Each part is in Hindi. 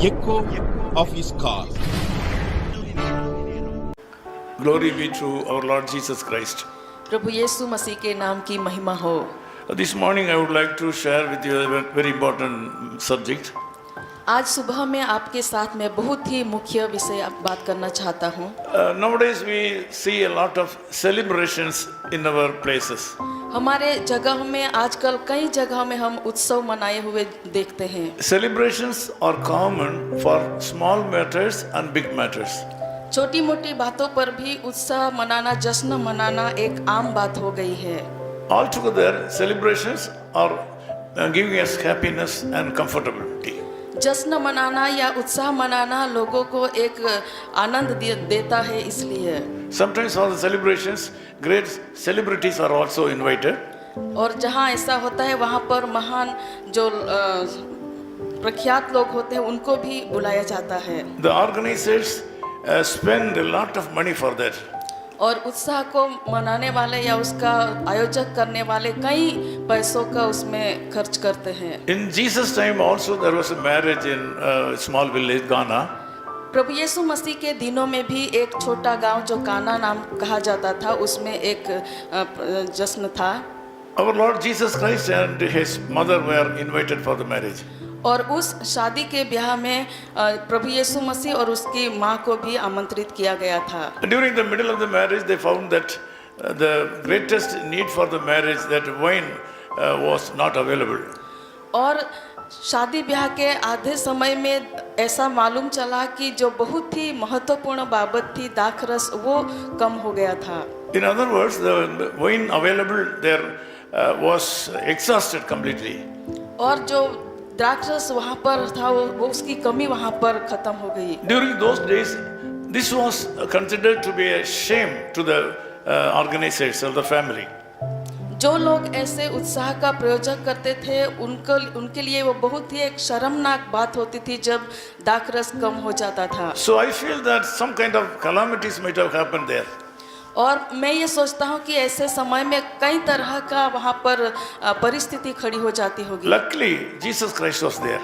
echo of his call. Glory be to our Lord Jesus Christ. प्रभु यीशु मसीह के नाम की महिमा हो। This morning I would like to share with you a very important subject. आज सुबह में आपके साथ में बहुत ही मुख्य विषय बात करना चाहता हूँ। Nowadays we see a lot of celebrations in our places. हमारे जगह में आजकल कई जगह में हम उत्सव मनाए हुए देखते हैं। Celebrations are common for small matters and big matters. छोटी मोटी बातों पर भी उत्साह मनाना, जश्न मनाना एक आम बात हो गई है। Altogether, celebrations are giving us happiness and comfortability. जश्न मनाना या उत्साह मनाना लोगों को एक आनंद देता है, इसलिए Sometimes for the celebrations, great celebrities are also invited. और जहाँ ऐसा होता है वहाँ पर महान जो प्रख्यात लोग होते हैं उनको भी बुलाया जाता है। The organizers spend a lot of money for that. और उत्साह को मनाने वाले या उसका आयोजक करने वाले कई पैसों का उसमें खर्च करते हैं। In Jesus' time also there was a marriage in a small village, Ghana. प्रभु यीशु मसीह के दिनों में भी एक छोटा गांव जो काना नाम कहा जाता था, उसमें एक जश्न था। Our Lord Jesus Christ and his mother were invited for the marriage. और उस शादी के ब्याह में प्रभु यीशु मसीह और उसकी माँ को भी आमंत्रित किया गया था। During the middle of the marriage, they found that the greatest need for the marriage, that wine was not available. और शादी ब्याह के आधे समय में ऐसा मालूम चला कि जो बहुत ही महत्वपूर्ण बाबत थी, दाखरस, वो कम हो गया था। In other words, the wine available there was exhausted completely. और जो द्राक्षरस वहाँ पर था वो उसकी कमी वहाँ पर खत्म हो गई। During those days, this was considered to be a shame to the organizers or the family. जो लोग ऐसे उत्साह का प्रयोजक करते थे उनके लिए वो बहुत ही एक शर्मनाक बात होती थी जब दाखरस कम हो जाता था। So I feel that some kind of calamities might have happened there. और मैं ये सोचता हूँ कि ऐसे समय में कई तरह का वहाँ पर परिस्थिति खड़ी हो जाती होगी। Luckily, Jesus Christ was there.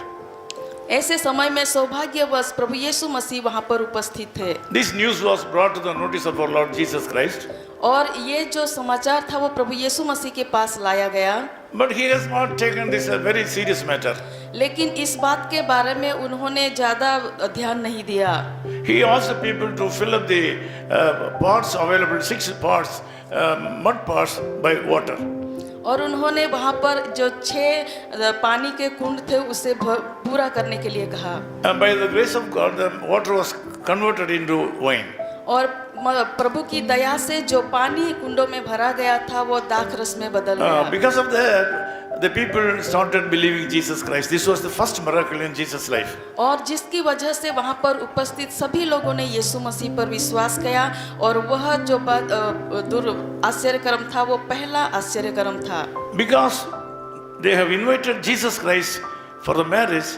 ऐसे समय में सौभाग्यवश प्रभु यीशु मसीह वहाँ पर उपस्थित थे। This news was brought to the notice of our Lord Jesus Christ. और ये जो समाचार था वो प्रभु यीशु मसीह के पास लाया गया। But he has not taken this a very serious matter. लेकिन इस बात के बारे में उन्होंने ज़्यादा ध्यान नहीं दिया। He asked the people to fill up the pots available, 6 pots, mud pots by water. और उन्होंने वहाँ पर जो 6 पानी के कुंड थे उसे पूरा करने के लिए कहा। And by the grace of God, the water was converted into wine. और प्रभु की दया से जो पानी कुंडों में भरा गया था वो दाखरस में बदल गया। Because of that, the people started believing Jesus Christ. This was the first miracle in Jesus' life. और जिसकी वजह से वहाँ पर उपस्थित सभी लोगों ने यीशु मसीह पर विश्वास किया और वह जो आश्चर्यक्रम था वो पहला आश्चर्यक्रम था। Because they have invited Jesus Christ for the marriage,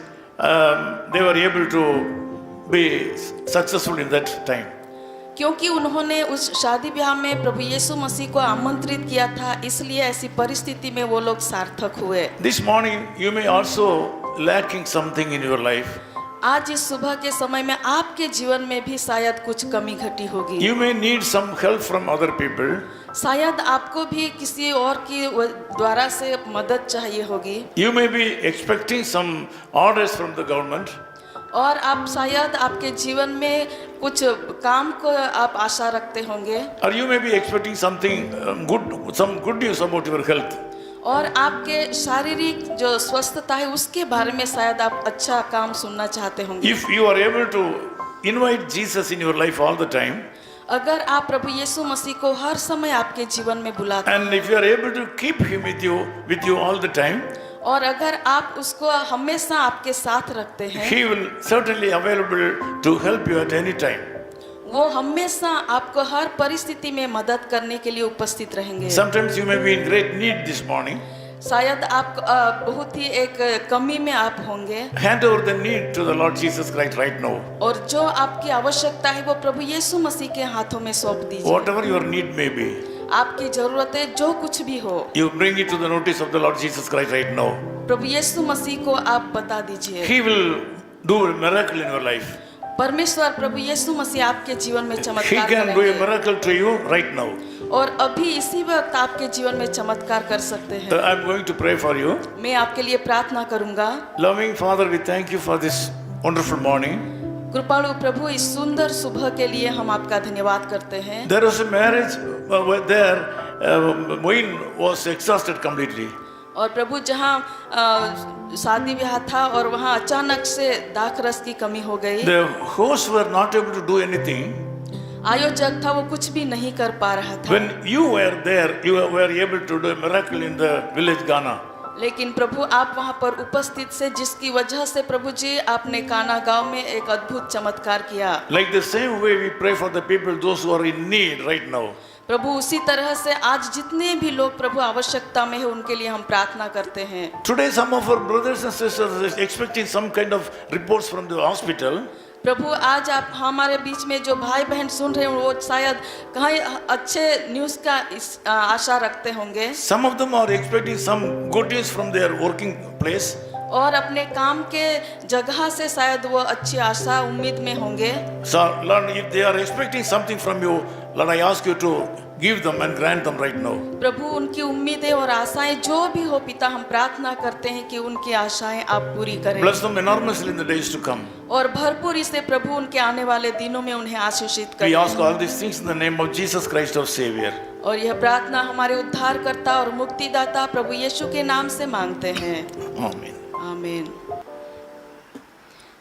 they were able to be successful in that time. क्योंकि उन्होंने उस शादी ब्याह में प्रभु यीशु मसीह को आमंत्रित किया था, इसलिए ऐसी परिस्थिति में वो लोग सार्थक हुए। This morning you may also lacking something in your life. आज इस सुबह के समय में आपके जीवन में भी शायद कुछ कमी घटी होगी। You may need some help from other people. शायद आपको भी किसी और की द्वारा से मदद चाहिए होगी। You may be expecting some orders from the government. और आप शायद आपके जीवन में कुछ काम को आप आशा रखते होंगे। Or you may be expecting something some good news about your health. और आपके शारीरिक जो स्वस्थता है उसके बारे में शायद आप अच्छा काम सुनना चाहते होंगे। If you are able to invite Jesus in your life all the time, अगर आप प्रभु यीशु मसीह को हर समय आपके जीवन में बुलाते हैं, and if you are able to keep him with you all the time, और अगर आप उसको हमेशा आपके साथ रखते हैं, he will certainly available to help you at any time. वो हमेशा आपको हर परिस्थिति में मदद करने के लिए उपस्थित रहेंगे। Sometimes you may be in great need this morning. शायद आप बहुत ही एक कमी में आप होंगे। Hand over the need to the Lord Jesus Christ right now. और जो आपकी आवश्यकता है वो प्रभु यीशु मसीह के हाथों में सौंप दीजिए। Whatever your need may be, आपकी जरूरतें जो कुछ भी हो, you bring it to the notice of the Lord Jesus Christ right now. प्रभु यीशु मसीह को आप बता दीजिए। He will do a miracle in your life. परमेश्वर प्रभु यीशु मसीह आपके जीवन में He चमत्कार can do a करेंगे miracle to you right now. और अभी इसी वक्त आपके जीवन में चमत्कार कर सकते हैं। I'm going to pray for you. मैं आपके लिए प्रार्थना करूंगा। Loving Father, we thank you for this wonderful morning. कृपालु प्रभु, इस सुंदर सुबह के लिए हम आपका धन्यवाद करते हैं। There was a marriage where there Moin was exhausted completely. और प्रभु जहाँ शादी ब्याह था और वहाँ अचानक से दाखरस की कमी हो गई। The hosts were not able to do anything. आयोजक था, वो कुछ भी नहीं कर पा रहा था। When you were there, you were able to do a miracle in the village Ghana. लेकिन प्रभु आप वहाँ पर उपस्थित से, जिसकी वजह से प्रभु जी आपने काना गांव में एक अद्भुत चमत्कार किया। Like the same way we pray for the people, those who are in need right now. प्रभु उसी तरह से आज जितने भी लोग प्रभु आवश्यकता में है उनके लिए हम प्रार्थना करते हैं। Today some of our brothers and sisters are expecting some kind of reports from the hospital. प्रभु आज आप हमारे बीच में जो भाई बहन सुन रहे हैं वो शायद कहीं अच्छे न्यूज़ का आशा रखते होंगे। Some of them are expecting some good news from their working place. और अपने काम के जगह से शायद वो अच्छी आशा उम्मीद में होंगे। So Lord, if they are expecting something from you, Lord, I ask you to give them and grant them right now. प्रभु उनकी उम्मीदें और आशाएं जो भी हो पिता, हम प्रार्थना करते हैं कि उनकी आशाएं आप पूरी करें। Bless them enormously in the days to come. और भरपूरी से प्रभु उनके आने वाले दिनों में उन्हें आशीषित We करें। ask all these things in the name of Jesus Christ our Savior. और यह प्रार्थना हमारे उद्धारकर्ता और मुक्तिदाता प्रभु यीशु के नाम से मांगते हैं। Amen. आमीन।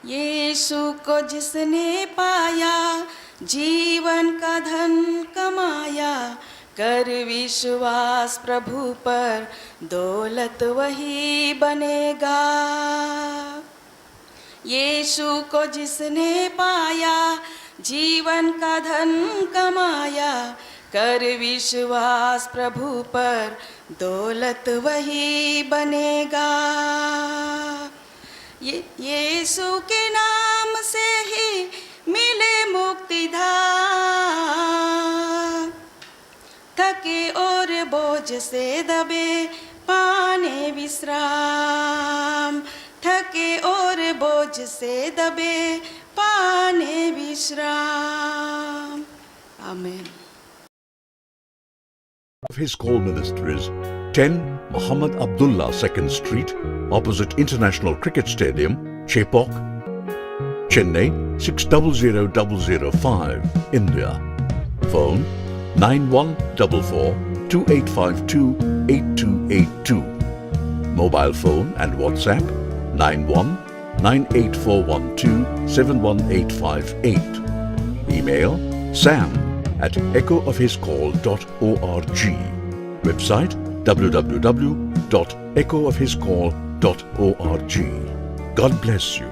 यीशु को जिसने पाया, जीवन का धन कमाया, कर विश्वास प्रभु पर, दौलत वही बनेगा। यीशु को जिसने पाया, जीवन का धन कमाया, कर विश्वास प्रभु पर, दौलत वही बनेगा। यीशु के नाम से ही मिले मुक्तिधाम, थके और बोझ से दबे पाने विश्राम, थके और बोझ से दबे पाने विश्राम। आमीन। Of His Call Ministries, 10 Muhammad Abdullah 2nd Street, opposite International Cricket Stadium, Chepauk, Chennai 600005, India. Phone 9144-2852-8282. Mobile phone and WhatsApp 91-98412-71858. Email sam@echoofhiscall.org. Website www.echoofhiscall.org. God bless you.